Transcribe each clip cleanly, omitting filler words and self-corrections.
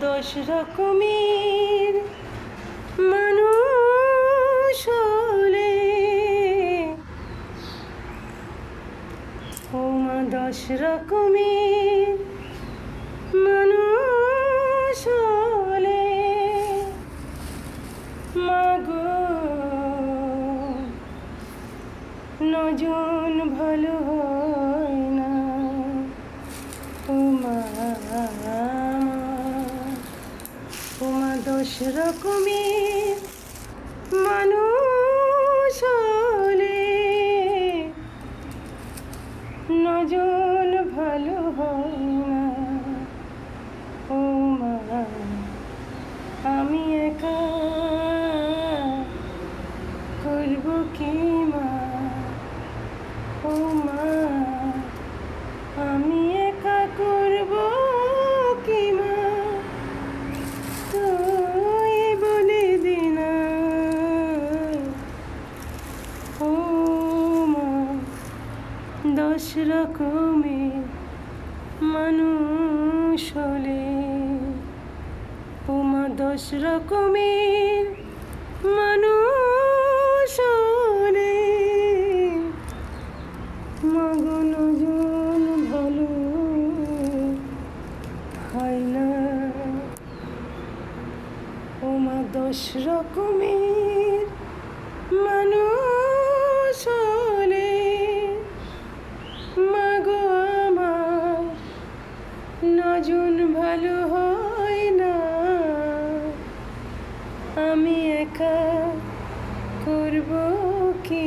দশ রকমের মানুষ হলে ও মা দশ রকমের মানুষ হলে মাগো নজন ভালো হয় না ও মা দশ রকমের মানুষ হলে নজন ভালো হয় না ও মা আমি একা করব কি মা ও মা আমি একা করব কি মা তুই বলে দিনা ও মা দশ রকমের মানুষ হলে ও মা দশ রকমের মানুষ হলে মাগো নজন ভালো হয় না ও মা দশ রকমের মানুষ হলে মাগো আমার নজন ভালো হয় না আমি একা করব কি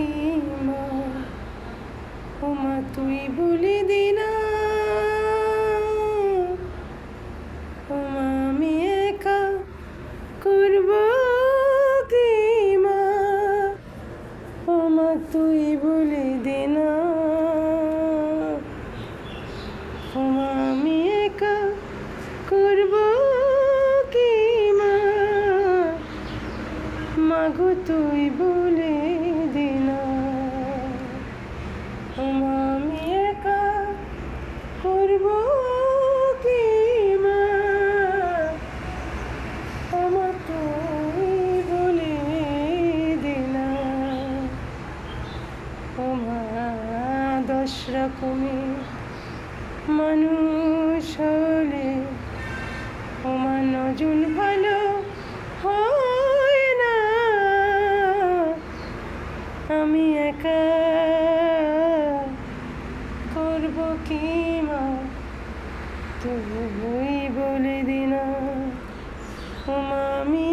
মা ও মা তুই বলে দিনা ও মা আমি একা করব কি মা ও মা তুই বলে দিনা ও মা আমি একা করব কি মা মাগো তুই বলে দিনা ও মা আমি একা করব কি মা ও মা তুই বলে দিনা ও মা দশ রকমের মানুষ হলে ও মা নজন ভালো হয় না আমি একা করব কি মা তুই বলে দিনা ও মা আমি